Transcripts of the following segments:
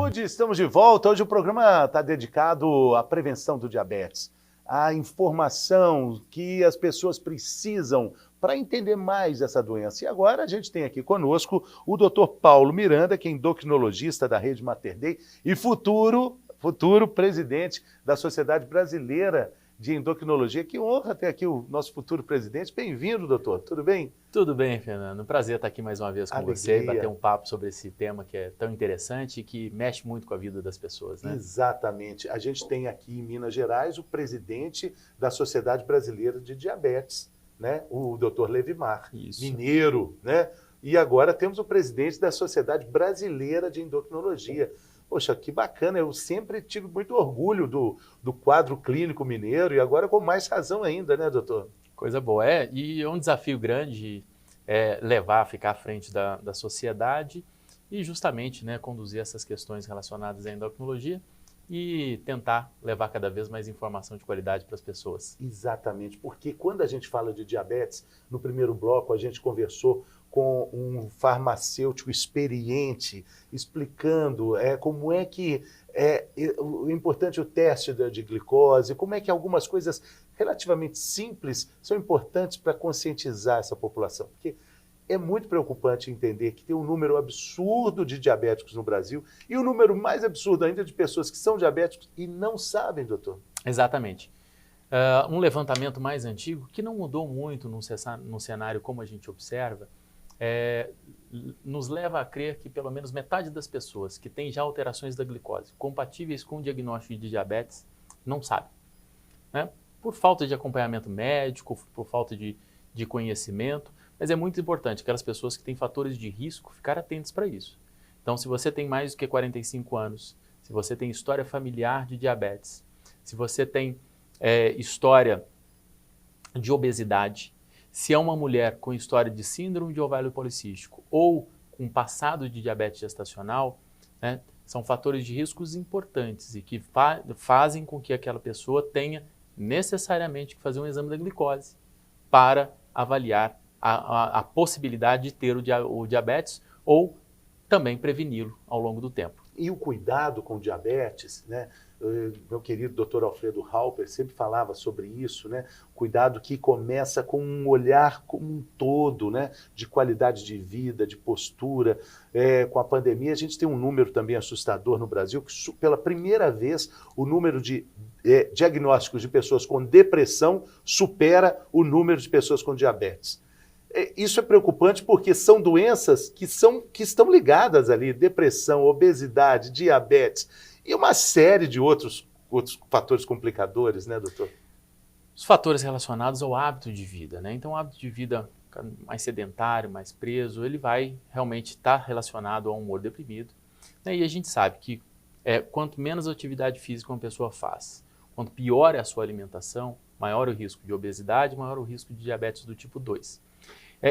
Saúde, estamos de volta. Hoje o programa está dedicado à prevenção do diabetes, à informação que as pessoas precisam para entender mais essa doença. E agora a gente tem aqui conosco o Dr. Paulo Miranda, que é endocrinologista da Rede Mater Dei e futuro presidente da Sociedade Brasileira de Endocrinologia. Que honra ter aqui o nosso futuro presidente. Bem-vindo, doutor. Tudo bem? Tudo bem, Fernando. Prazer estar aqui mais uma vez com você e bater um papo sobre esse tema que é tão interessante e que mexe muito com a vida das pessoas, né? Exatamente. A gente tem aqui em Minas Gerais o presidente da Sociedade Brasileira de Diabetes, né? O doutor Levimar, mineiro, né? E agora temos o presidente da Sociedade Brasileira de Endocrinologia. Poxa, que bacana, eu sempre tive muito orgulho do quadro clínico mineiro e agora com mais razão ainda, né, doutor? Coisa boa, e é um desafio grande ficar à frente da sociedade e justamente, né, conduzir essas questões relacionadas à endocrinologia e tentar levar cada vez mais informação de qualidade para as pessoas. Exatamente, porque quando a gente fala de diabetes, no primeiro bloco a gente conversou com um farmacêutico experiente, explicando como é que é importante o teste de glicose, como é que algumas coisas relativamente simples são importantes para conscientizar essa população. Porque é muito preocupante entender que tem um número absurdo de diabéticos no Brasil e um número mais absurdo ainda de pessoas que são diabéticos e não sabem, doutor. Exatamente. Um levantamento mais antigo, que não mudou muito no cenário como a gente observa, nos leva a crer que pelo menos metade das pessoas que têm já alterações da glicose compatíveis com o diagnóstico de diabetes não sabe, né? Por falta de acompanhamento médico, por falta de conhecimento, mas é muito importante aquelas pessoas que têm fatores de risco ficar atentas para isso. Então, se você tem mais do que 45 anos, se você tem história familiar de diabetes, se você tem história de obesidade, se é uma mulher com história de síndrome de ovário policístico ou com passado de diabetes gestacional, né, são fatores de riscos importantes e que fazem com que aquela pessoa tenha necessariamente que fazer um exame da glicose para avaliar a possibilidade de ter o diabetes ou também preveni-lo ao longo do tempo. E o cuidado com o diabetes, né? Meu querido Dr. Alfredo Halper sempre falava sobre isso, né? Cuidado que começa com um olhar como um todo, né? De qualidade de vida, de postura. Com a pandemia, a gente tem um número também assustador no Brasil, que pela primeira vez o número de diagnósticos de pessoas com depressão supera o número de pessoas com diabetes. Isso é preocupante porque são doenças que estão ligadas ali, depressão, obesidade, diabetes e uma série de outros fatores complicadores, né, doutor? Os fatores relacionados ao hábito de vida, né? Então, o hábito de vida mais sedentário, mais preso, ele vai realmente estar relacionado ao humor deprimido, né? E a gente sabe que quanto menos atividade física uma pessoa faz, quanto pior é a sua alimentação, maior o risco de obesidade, maior o risco de diabetes do tipo 2.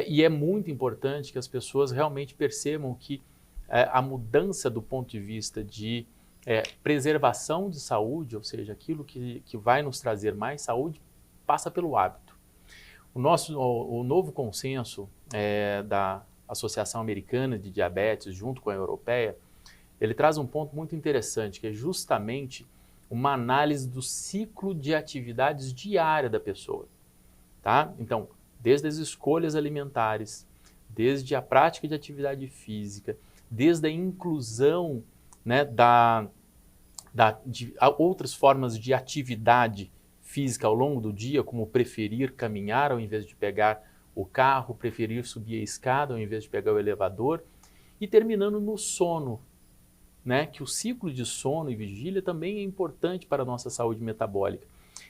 E é muito importante que as pessoas realmente percebam que a mudança do ponto de vista de preservação de saúde, ou seja, aquilo que vai nos trazer mais saúde, passa pelo hábito. O novo consenso da Associação Americana de Diabetes, junto com a Europeia, ele traz um ponto muito interessante, que é justamente uma análise do ciclo de atividades diária da pessoa, tá? Então, desde as escolhas alimentares, desde a prática de atividade física, desde a inclusão, né, de outras formas de atividade física ao longo do dia, como preferir caminhar ao invés de pegar o carro, preferir subir a escada ao invés de pegar o elevador, e terminando no sono, né, que o ciclo de sono e vigília também é importante para a nossa saúde metabólica.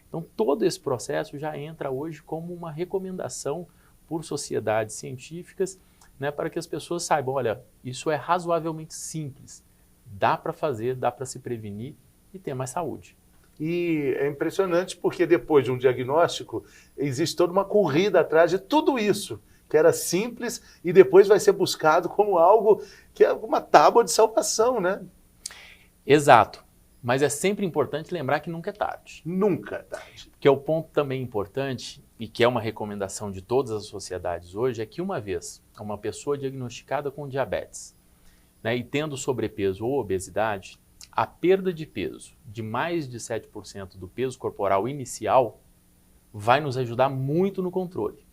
Então, todo esse processo já entra hoje como uma recomendação por sociedades científicas, né, para que as pessoas saibam, olha, isso é razoavelmente simples, dá para fazer, dá para se prevenir e ter mais saúde. E é impressionante porque depois de um diagnóstico, existe toda uma corrida atrás de tudo isso, que era simples e depois vai ser buscado como algo que é uma tábua de salvação, né? Exato. Mas é sempre importante lembrar que nunca é tarde. Nunca é tarde. Que é o ponto também importante, e que é uma recomendação de todas as sociedades hoje, é que uma vez uma pessoa diagnosticada com diabetes, né, e tendo sobrepeso ou obesidade, a perda de peso de mais de 7% do peso corporal inicial vai nos ajudar muito no controle.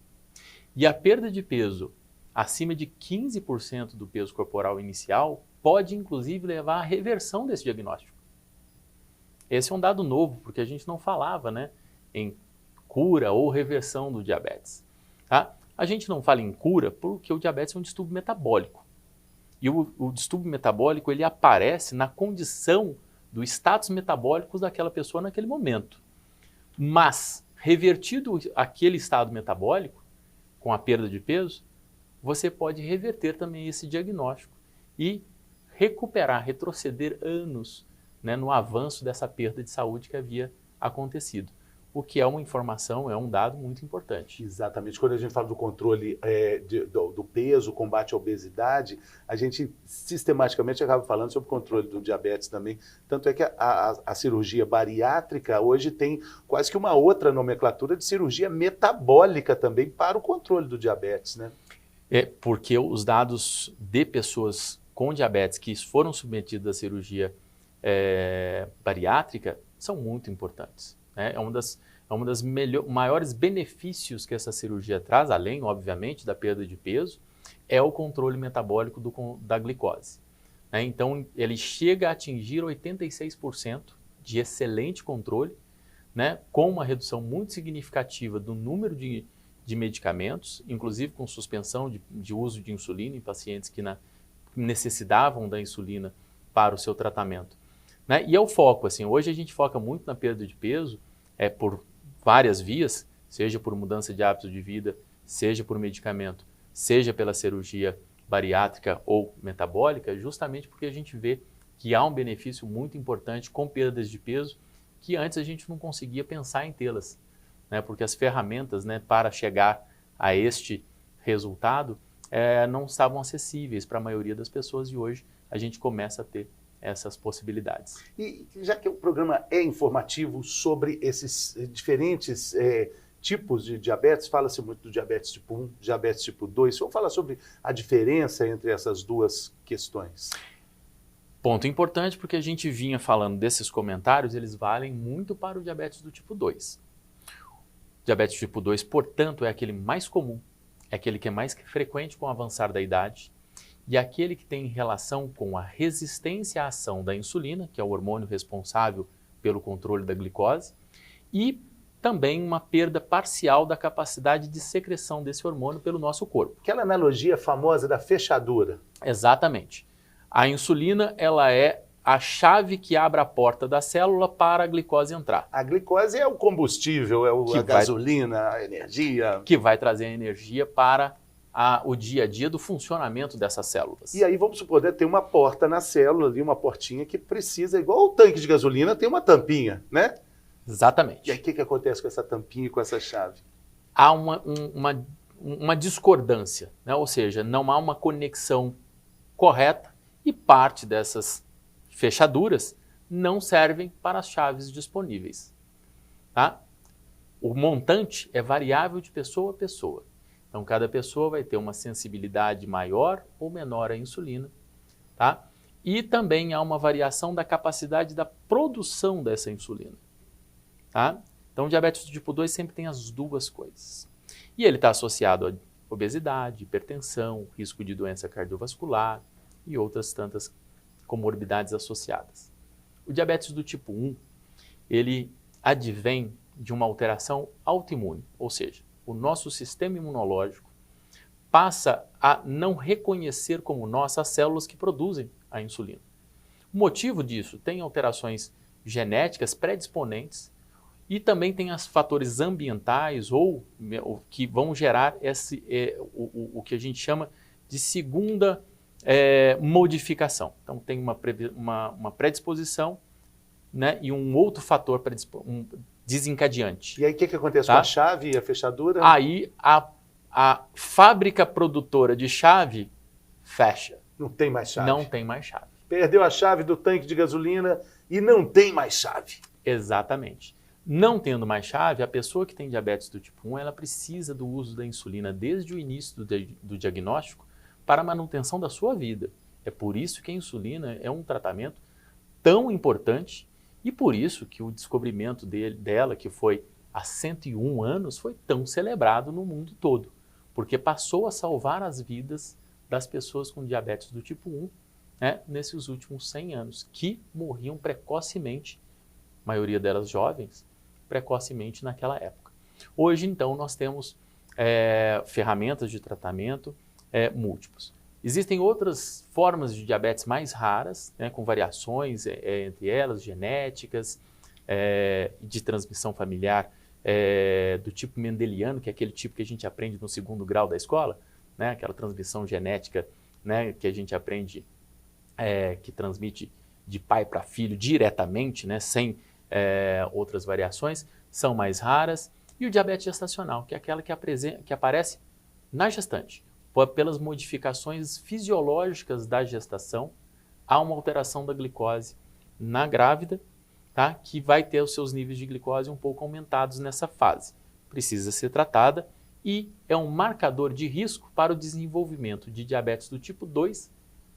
E a perda de peso acima de 15% do peso corporal inicial pode, inclusive, levar à reversão desse diagnóstico. Esse é um dado novo, porque a gente não falava, né, em cura ou reversão do diabetes. Tá? A gente não fala em cura porque o diabetes é um distúrbio metabólico. E o distúrbio metabólico ele aparece na condição do status metabólico daquela pessoa naquele momento. Mas, revertido aquele estado metabólico, com a perda de peso, você pode reverter também esse diagnóstico e recuperar, retroceder anos, né, no avanço dessa perda de saúde que havia acontecido. O que é uma informação, é um dado muito importante. Exatamente. Quando a gente fala do controle do peso, combate à obesidade, a gente sistematicamente acaba falando sobre o controle do diabetes também. Tanto é que a cirurgia bariátrica hoje tem quase que uma outra nomenclatura de cirurgia metabólica também para o controle do diabetes, né? É porque os dados de pessoas com diabetes que foram submetidas à cirurgia bariátrica são muito importantes. É um dos maiores benefícios que essa cirurgia traz, além, obviamente, da perda de peso, é o controle metabólico da glicose. Então, ele chega a atingir 86% de excelente controle, né, com uma redução muito significativa do número de medicamentos, inclusive com suspensão de uso de insulina em pacientes que necessitavam da insulina para o seu tratamento. Né? E é o foco, assim, hoje a gente foca muito na perda de peso, por várias vias, seja por mudança de hábitos de vida, seja por medicamento, seja pela cirurgia bariátrica ou metabólica, justamente porque a gente vê que há um benefício muito importante com perdas de peso que antes a gente não conseguia pensar em tê-las, né? Porque as ferramentas, né, para chegar a este resultado não estavam acessíveis para a maioria das pessoas e hoje a gente começa a ter essas possibilidades. E já que o programa é informativo sobre esses diferentes tipos de diabetes, fala-se muito do diabetes tipo 1, diabetes tipo 2, vamos falar sobre a diferença entre essas duas questões. Ponto importante, porque a gente vinha falando desses comentários, eles valem muito para o diabetes do tipo 2. O diabetes tipo 2, portanto, é aquele mais comum, é aquele que é mais frequente com o avançar da idade, e aquele que tem relação com a resistência à ação da insulina, que é o hormônio responsável pelo controle da glicose, e também uma perda parcial da capacidade de secreção desse hormônio pelo nosso corpo. Aquela analogia famosa da fechadura. Exatamente. A insulina, ela é a chave que abre a porta da célula para a glicose entrar. A glicose é o combustível, a gasolina, a energia. Que vai trazer a energia para o dia a dia do funcionamento dessas células. E aí vamos supor, tem uma porta na célula ali, uma portinha que precisa, igual o tanque de gasolina, tem uma tampinha, né? Exatamente. E aí o que acontece com essa tampinha e com essa chave? Há uma discordância, né? Ou seja, não há uma conexão correta e parte dessas fechaduras não servem para as chaves disponíveis. Tá? O montante é variável de pessoa a pessoa. Então, cada pessoa vai ter uma sensibilidade maior ou menor à insulina, tá? E também há uma variação da capacidade da produção dessa insulina, tá? Então, o diabetes do tipo 2 sempre tem as duas coisas. E ele está associado a obesidade, hipertensão, risco de doença cardiovascular e outras tantas comorbidades associadas. O diabetes do tipo 1, ele advém de uma alteração autoimune, ou seja, o nosso sistema imunológico passa a não reconhecer como nós as células que produzem a insulina. O motivo disso tem alterações genéticas predisponentes e também tem os fatores ambientais ou que vão gerar o que a gente chama de segunda modificação. Então tem uma predisposição, né, e um outro fator desencadeante. E aí o que acontece com a chave e a fechadura? Aí a fábrica produtora de chave fecha. Não tem mais chave. Não tem mais chave. Perdeu a chave do tanque de gasolina e não tem mais chave. Exatamente. Não tendo mais chave, a pessoa que tem diabetes do tipo 1, ela precisa do uso da insulina desde o início do diagnóstico para a manutenção da sua vida É por isso que a insulina é um tratamento tão importante e por isso que o descobrimento dela, que foi há 101 anos, foi tão celebrado no mundo todo, porque passou a salvar as vidas das pessoas com diabetes do tipo 1, né, nesses últimos 100 anos, que morriam precocemente, a maioria delas jovens, precocemente naquela época. Hoje, então, nós temos ferramentas de tratamento múltiplos. Existem outras formas de diabetes mais raras, né, com variações entre elas, genéticas, de transmissão familiar do tipo mendeliano, que é aquele tipo que a gente aprende no 2º grau da escola, né, aquela transmissão genética, né, que a gente aprende, que transmite de pai para filho diretamente, né, sem outras variações, são mais raras. E o diabetes gestacional, que é aquela que aparece na gestante. Pelas modificações fisiológicas da gestação, há uma alteração da glicose na grávida, tá? Que vai ter os seus níveis de glicose um pouco aumentados nessa fase. Precisa ser tratada e é um marcador de risco para o desenvolvimento de diabetes do tipo 2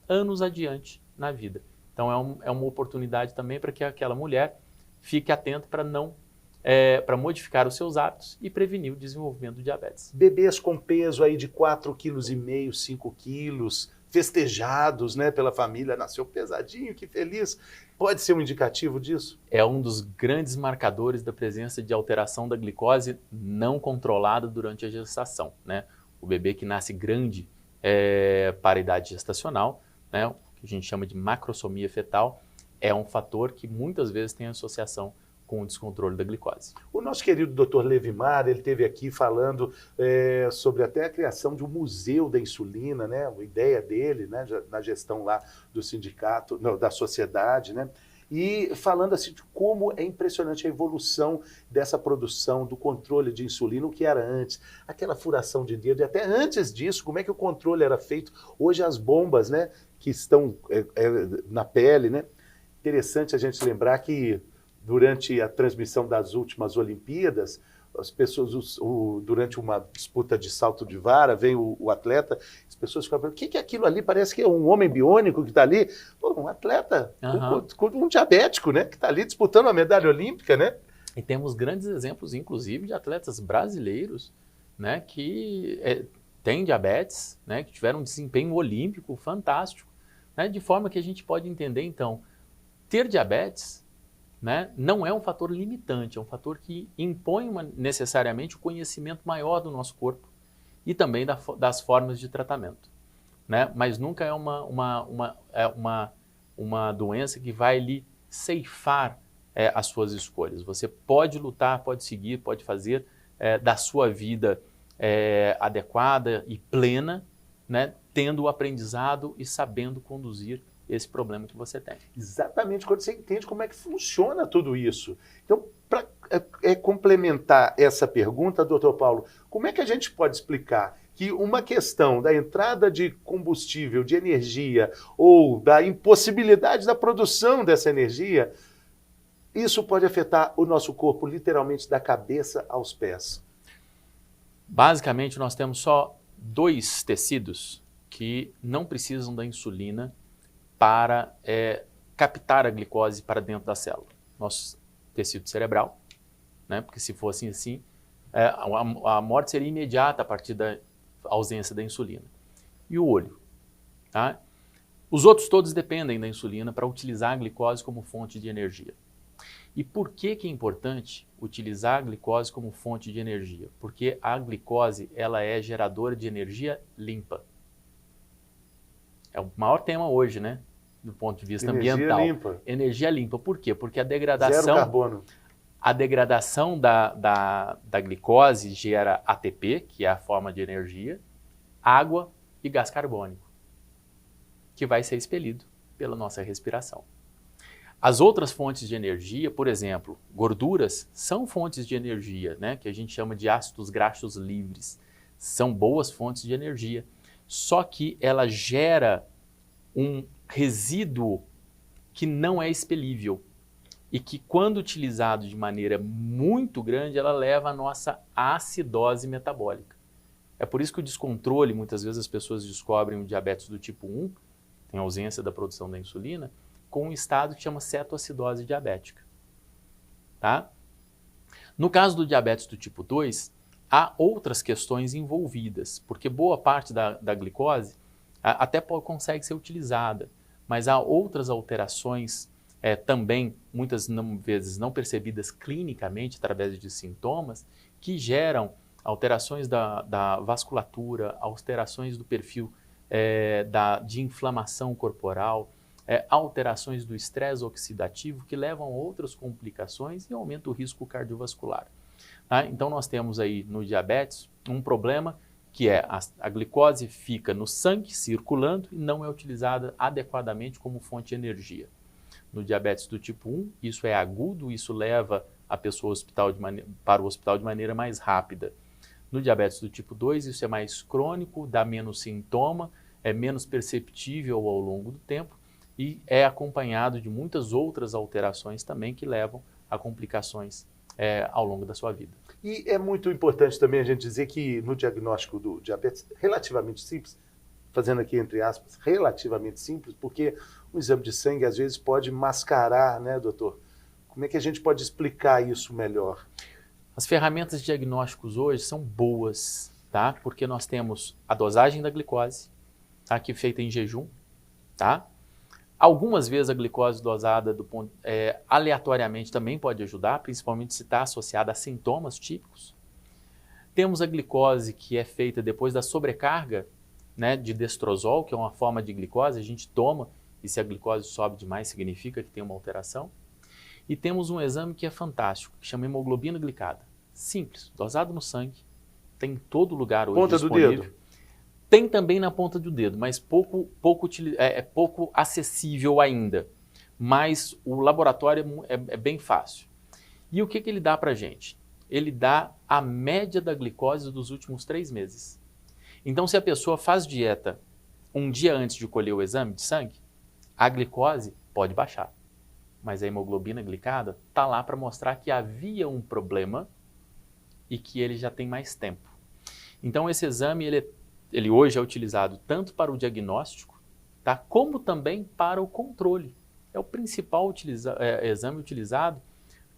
anos adiante na vida. Então é uma oportunidade também para que aquela mulher fique atenta para modificar os seus hábitos e prevenir o desenvolvimento do diabetes. Bebês com peso aí de 4,5 kg, 5 quilos, festejados, né, pela família, nasceu pesadinho, que feliz. Pode ser um indicativo disso? É um dos grandes marcadores da presença de alteração da glicose não controlada durante a gestação, né? O bebê que nasce grande para a idade gestacional, né, o que a gente chama de macrosomia fetal, é um fator que muitas vezes tem associação com o descontrole da glicose. O nosso querido Dr. Levimar, ele esteve aqui falando sobre até a criação de um museu da insulina, né? A ideia dele, né? Na gestão lá do sindicato, não, da sociedade, né? E falando assim de como é impressionante a evolução dessa produção, do controle de insulina, o que era antes, aquela furação de dedo, e até antes disso, como é que o controle era feito. Hoje as bombas, né, que estão na pele, né? Interessante a gente lembrar que durante a transmissão das últimas Olimpíadas, as pessoas, durante uma disputa de salto de vara, vem o atleta, as pessoas ficam falando, o que é aquilo ali? Parece que é um homem biônico que está ali. Pô, um atleta com um diabético, né? Que está ali disputando a medalha olímpica, né? E temos grandes exemplos, inclusive, de atletas brasileiros, né, que têm diabetes, né, que tiveram um desempenho olímpico fantástico, né, de forma que a gente pode entender, então, ter diabetes, né, não é um fator limitante, é um fator que impõe necessariamente o conhecimento maior do nosso corpo e também das formas de tratamento, né? Mas nunca é uma doença que vai lhe ceifar as suas escolhas. Você pode lutar, pode seguir, pode fazer da sua vida adequada e plena, né, tendo o aprendizado e sabendo conduzir esse problema que você tem. Exatamente, quando você entende como é que funciona tudo isso. Então, para complementar essa pergunta, doutor Paulo, como é que a gente pode explicar que uma questão da entrada de combustível, de energia, ou da impossibilidade da produção dessa energia, isso pode afetar o nosso corpo literalmente da cabeça aos pés? Basicamente, nós temos só 2 tecidos que não precisam da insulina para captar a glicose para dentro da célula. Nosso tecido cerebral, né? Porque se fosse assim, a morte seria imediata a partir da ausência da insulina. E o olho. Tá? Os outros todos dependem da insulina para utilizar a glicose como fonte de energia. E por que é importante utilizar a glicose como fonte de energia? Porque a glicose ela é geradora de energia limpa. É o maior tema hoje, né? Do ponto de vista ambiental. Limpa. Energia limpa. Por quê? Porque a degradação... Zero carbono. A degradação da glicose gera ATP, que é a forma de energia, água e gás carbônico, que vai ser expelido pela nossa respiração. As outras fontes de energia, por exemplo, gorduras, são fontes de energia, né? Que a gente chama de ácidos graxos livres. São boas fontes de energia. Só que ela gera um resíduo que não é expelível e que, quando utilizado de maneira muito grande, ela leva à nossa acidose metabólica. É por isso que o descontrole, muitas vezes as pessoas descobrem o diabetes do tipo 1 tem ausência da produção da insulina, com um estado que chama cetoacidose diabética. Tá? No caso do diabetes do tipo 2, há outras questões envolvidas, porque boa parte da glicose até consegue ser utilizada, mas há outras alterações também, muitas vezes não percebidas clinicamente através de sintomas, que geram alterações da vasculatura, alterações do perfil de inflamação corporal, alterações do estresse oxidativo que levam a outras complicações e aumenta o risco cardiovascular. Tá? Então nós temos aí no diabetes um problema que é a glicose fica no sangue circulando e não é utilizada adequadamente como fonte de energia. No diabetes do tipo 1, isso é agudo, isso leva a pessoa para o hospital de maneira mais rápida. No diabetes do tipo 2, isso é mais crônico, dá menos sintoma, é menos perceptível ao longo do tempo e é acompanhado de muitas outras alterações também que levam a complicações ao longo da sua vida. E é muito importante também a gente dizer que no diagnóstico do diabetes, relativamente simples, fazendo aqui entre aspas, relativamente simples, porque o exame de sangue às vezes pode mascarar, né, doutor? Como é que a gente pode explicar isso melhor? As ferramentas de diagnósticos hoje são boas, tá? Porque nós temos a dosagem da glicose, tá? Que é feita em jejum, tá? Algumas vezes a glicose dosada aleatoriamente também pode ajudar, principalmente se está associada a sintomas típicos. Temos a glicose que é feita depois da sobrecarga, né, de destrozol, que é uma forma de glicose, a gente toma e se a glicose sobe demais significa que tem uma alteração. E temos um exame que é fantástico, que chama hemoglobina glicada. Simples, dosado no sangue, tem em todo lugar hoje disponível. Ponta do dedo? Tem também na ponta do dedo, mas pouco acessível ainda. Mas o laboratório é bem fácil. E o que ele dá para a gente? Ele dá a média da glicose dos últimos 3 meses. Então, se a pessoa faz dieta um dia antes de colher o exame de sangue, a glicose pode baixar. Mas a hemoglobina glicada está lá para mostrar que havia um problema e que ele já tem mais tempo. Então, esse exame, ele hoje é utilizado tanto para o diagnóstico, tá, como também para o controle. É o principal exame utilizado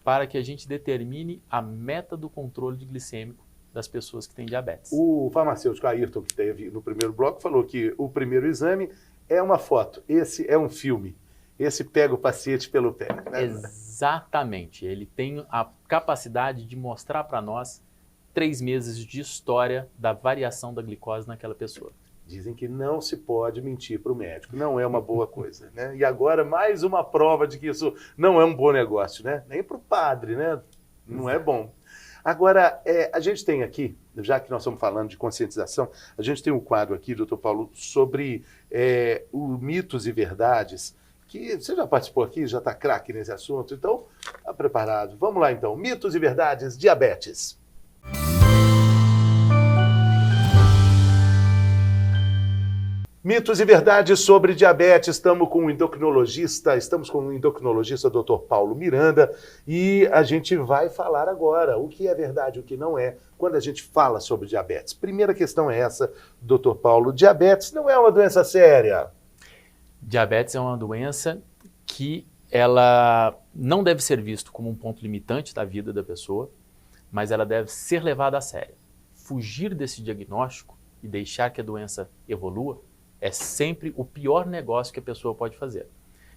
para que a gente determine a meta do controle glicêmico das pessoas que têm diabetes. O farmacêutico Ayrton, que teve no primeiro bloco, falou que o primeiro exame é uma foto, esse é um filme. Esse pega o paciente pelo pé. Né? Exatamente. Ele tem a capacidade de mostrar para nós 3 meses de história da variação da glicose naquela pessoa. Dizem que não se pode mentir para o médico, não é uma boa coisa. Né? E agora mais uma prova de que isso não é um bom negócio, né? Nem para o padre, né? Não é bom. Agora, a gente tem aqui, já que nós estamos falando de conscientização, a gente tem um quadro aqui, doutor Paulo, sobre mitos e verdades, que você já participou aqui, já está craque nesse assunto, então está preparado. Vamos lá então, mitos e verdades, diabetes. Mitos e verdades sobre diabetes. Estamos com o endocrinologista, Dr. Paulo Miranda, e a gente vai falar agora o que é verdade e o que não é quando a gente fala sobre diabetes. Primeira questão é essa, Dr. Paulo. Diabetes não é uma doença séria? Diabetes é uma doença que ela não deve ser vista como um ponto limitante da vida da pessoa, mas ela deve ser levada a sério. Fugir desse diagnóstico e deixar que a doença evolua é sempre o pior negócio que a pessoa pode fazer.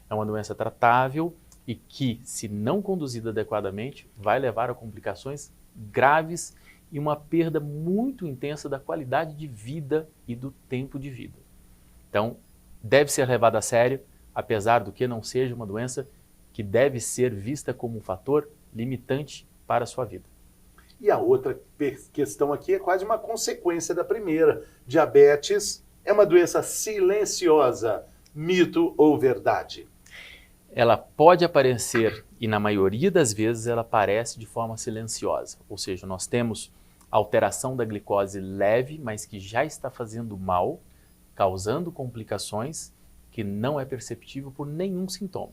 É uma doença tratável e que, se não conduzida adequadamente, vai levar a complicações graves e uma perda muito intensa da qualidade de vida e do tempo de vida. Então, deve ser levada a sério, apesar do que não seja uma doença que deve ser vista como um fator limitante para a sua vida. E a outra questão aqui é quase uma consequência da primeira. Diabetes é uma doença silenciosa, mito ou verdade? Ela pode aparecer, e na maioria das vezes ela aparece de forma silenciosa. Ou seja, nós temos alteração da glicose leve, mas que já está fazendo mal, causando complicações que não é perceptível por nenhum sintoma.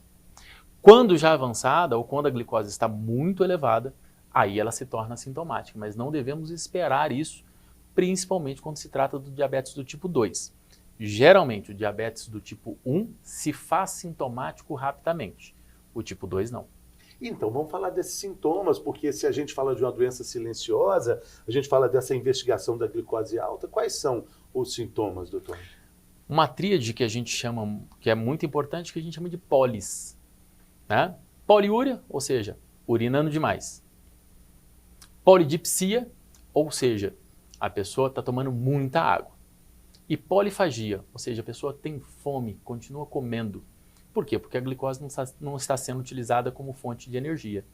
Quando já avançada ou quando a glicose está muito elevada, aí ela se torna sintomática, mas não devemos esperar isso, principalmente quando se trata do diabetes do tipo 2. geralmente o diabetes do tipo 1 se faz sintomático rapidamente, o tipo 2 não. Então, vamos falar desses sintomas, porque se a gente fala de uma doença silenciosa, a gente fala dessa investigação da glicose alta, quais são os sintomas, doutor? Uma tríade que a gente chama, que é muito importante, que a gente chama de polis, né? Poliúria, ou seja, urinando demais. Polidipsia, ou seja, a pessoa está tomando muita água. E polifagia, ou seja, a pessoa tem fome, continua comendo. Por quê? Porque a glicose não está sendo utilizada como fonte de energia.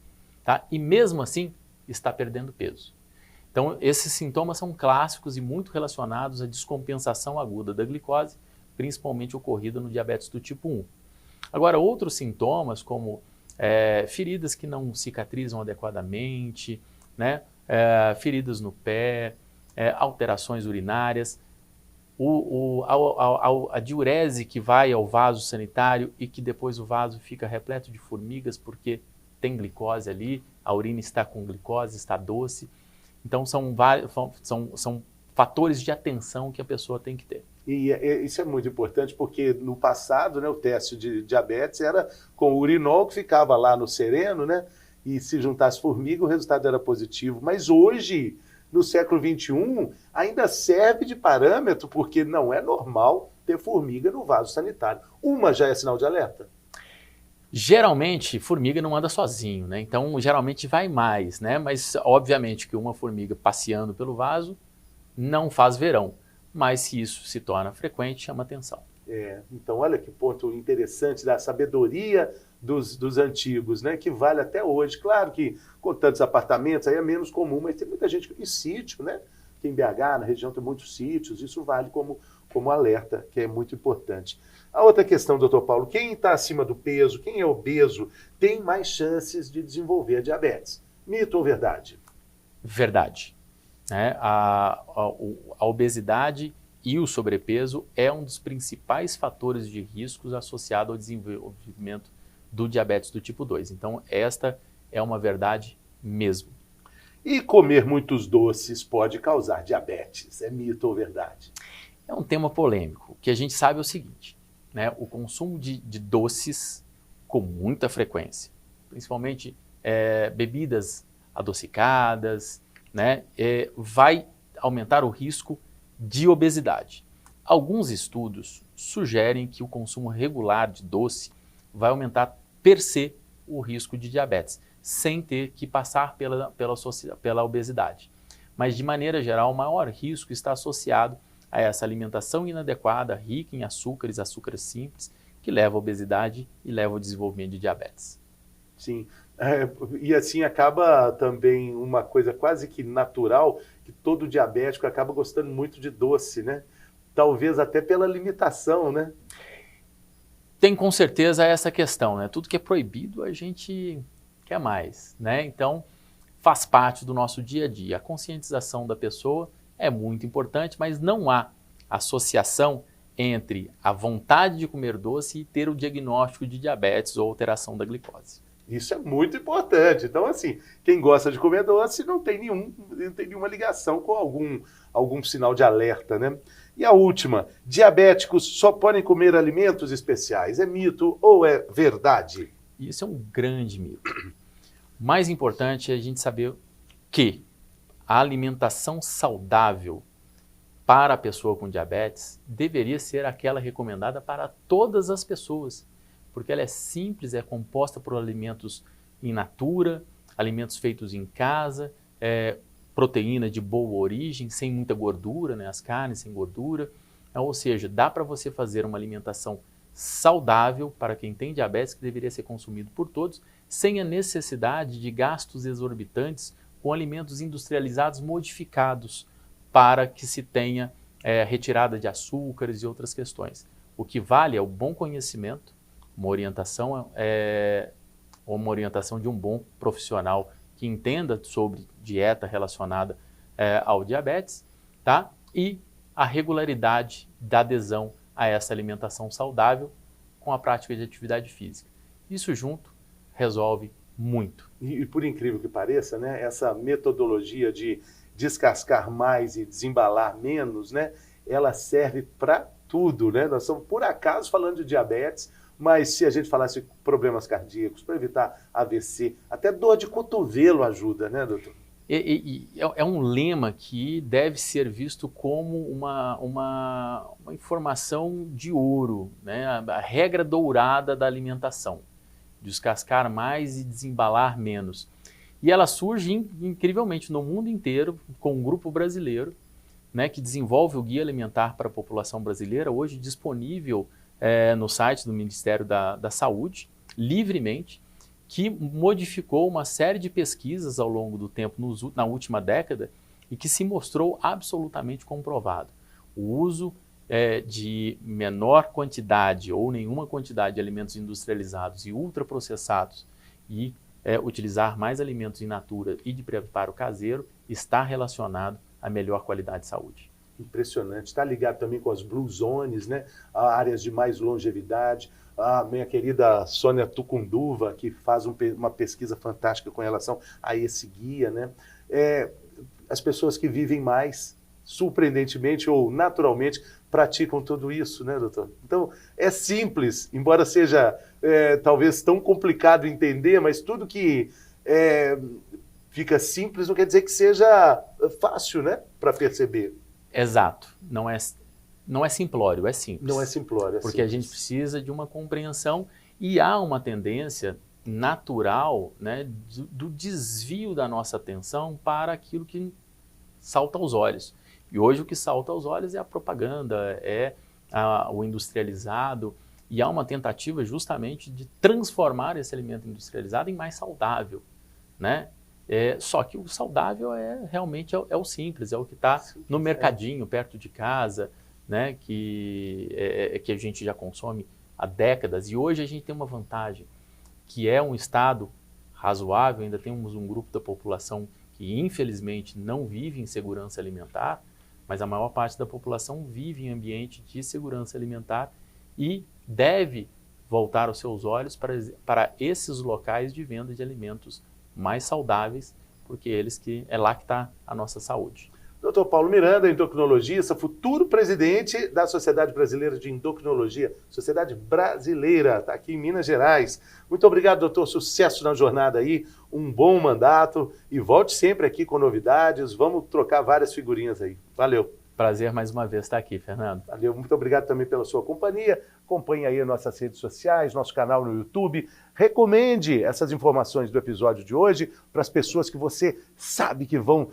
Tá? E mesmo assim, está perdendo peso. Então, esses sintomas são clássicos e muito relacionados à descompensação aguda da glicose, principalmente ocorrida no diabetes do tipo 1. Agora, outros sintomas, como feridas que não cicatrizam adequadamente, né? Feridas no pé, alterações urinárias, a diurese que vai ao vaso sanitário e que depois o vaso fica repleto de formigas porque tem glicose ali, a urina está com glicose, está doce. Então são fatores de atenção que a pessoa tem que ter. E isso é muito importante porque no passado, né, o teste de diabetes era com o urinol que ficava lá no sereno, né? E se juntasse formiga o resultado era positivo. Mas hoje, no século XXI, ainda serve de parâmetro, porque não é normal ter formiga no vaso sanitário. Uma já é sinal de alerta? Geralmente, formiga não anda sozinho, né? Então, geralmente vai mais, né? Mas, obviamente, que uma formiga passeando pelo vaso não faz verão. Mas, se isso se torna frequente, chama atenção. Então, olha que ponto interessante da sabedoria dos antigos, né? Que vale até hoje. Claro que com tantos apartamentos aí é menos comum, mas tem muita gente em sítio, né? Que em BH, na região, tem muitos sítios. Isso vale como alerta, que é muito importante. A outra questão, doutor Paulo, quem está acima do peso, quem é obeso, tem mais chances de desenvolver diabetes. Mito ou verdade? Verdade. Né? A obesidade e o sobrepeso é um dos principais fatores de riscos associado ao desenvolvimento do diabetes do tipo 2. Então, esta é uma verdade mesmo. E comer muitos doces pode causar diabetes. É mito ou verdade? É um tema polêmico. O que a gente sabe é o seguinte, né? O consumo de doces com muita frequência, principalmente bebidas adocicadas, né? Vai aumentar o risco de obesidade. Alguns estudos sugerem que o consumo regular de doce vai aumentar per se o risco de diabetes, sem ter que passar pela obesidade. Mas, de maneira geral, o maior risco está associado a essa alimentação inadequada, rica em açúcares simples, que leva à obesidade e leva ao desenvolvimento de diabetes. Sim, e assim acaba também uma coisa quase que natural, que todo diabético acaba gostando muito de doce, né? Talvez até pela limitação, né? Tem com certeza essa questão, né? Tudo que é proibido a gente quer mais, né? Então, faz parte do nosso dia a dia. A conscientização da pessoa é muito importante, mas não há associação entre a vontade de comer doce e ter o diagnóstico de diabetes ou alteração da glicose. Isso é muito importante. Então, assim, quem gosta de comer doce não tem nenhuma ligação com algum sinal de alerta, né? E a última, diabéticos só podem comer alimentos especiais. É mito ou é verdade? Isso é um grande mito. O mais importante é a gente saber que a alimentação saudável para a pessoa com diabetes deveria ser aquela recomendada para todas as pessoas, porque ela é simples, é composta por alimentos in natura, alimentos feitos em casa, proteína de boa origem, sem muita gordura, né? As carnes sem gordura. Ou seja, dá para você fazer uma alimentação saudável para quem tem diabetes, que deveria ser consumido por todos, sem a necessidade de gastos exorbitantes com alimentos industrializados modificados para que se tenha retirada de açúcares e outras questões. O que vale é o bom conhecimento, uma orientação de um bom profissional que entenda sobre dieta relacionada ao diabetes, tá? E a regularidade da adesão a essa alimentação saudável com a prática de atividade física. Isso junto resolve muito. E por incrível que pareça, né, essa metodologia de descascar mais e desembalar menos, né, ela serve para tudo, né? Nós estamos, por acaso, falando de diabetes, mas se a gente falasse problemas cardíacos, para evitar AVC, até dor de cotovelo ajuda, né, doutor? É um lema que deve ser visto como uma informação de ouro, né? A regra dourada da alimentação, descascar mais e desembalar menos. E ela surge incrivelmente no mundo inteiro, com um grupo brasileiro, né, que desenvolve o Guia Alimentar para a População Brasileira, hoje disponível no site do Ministério da Saúde, livremente, que modificou uma série de pesquisas ao longo do tempo, na última década, e que se mostrou absolutamente comprovado. O uso de menor quantidade ou nenhuma quantidade de alimentos industrializados e ultraprocessados e utilizar mais alimentos in natura e de preparo caseiro está relacionado a melhor qualidade de saúde. Impressionante. Está ligado também com as Blue Zones, né? Áreas de mais longevidade. A minha querida Sônia Tucunduva, que faz uma pesquisa fantástica com relação a esse guia, né? As pessoas que vivem mais, surpreendentemente ou naturalmente, praticam tudo isso, né, doutor? Então, é simples, embora seja talvez tão complicado entender, mas tudo que fica simples não quer dizer que seja fácil, né, para perceber. Exato. Não é simplório, é simples. Não é simplório, é porque simples. A gente precisa de uma compreensão e há uma tendência natural, né, do desvio da nossa atenção para aquilo que salta aos olhos. E hoje o que salta aos olhos é a propaganda, o industrializado, e há uma tentativa justamente de transformar esse alimento industrializado em mais saudável, né? Só que o saudável realmente o simples, é o que está no mercadinho, perto de casa, né? Que a gente já consome há décadas. E hoje a gente tem uma vantagem, que é um estado razoável, ainda temos um grupo da população que infelizmente não vive em segurança alimentar, mas a maior parte da população vive em ambiente de segurança alimentar e deve voltar os seus olhos para esses locais de venda de alimentos mais saudáveis, porque é lá que está a nossa saúde. Dr. Paulo Miranda, endocrinologista, futuro presidente da Sociedade Brasileira de Endocrinologia, Sociedade Brasileira, está aqui em Minas Gerais. Muito obrigado, doutor, sucesso na jornada aí, um bom mandato e volte sempre aqui com novidades, vamos trocar várias figurinhas aí. Valeu. Prazer mais uma vez estar aqui, Fernando. Valeu, muito obrigado também pela sua companhia. Acompanhe aí as nossas redes sociais, nosso canal no YouTube. Recomende essas informações do episódio de hoje para as pessoas que você sabe que vão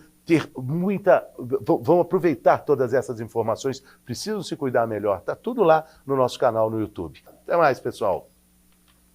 aproveitar todas essas informações, precisam se cuidar melhor. Está tudo lá no nosso canal no YouTube. Até mais, pessoal.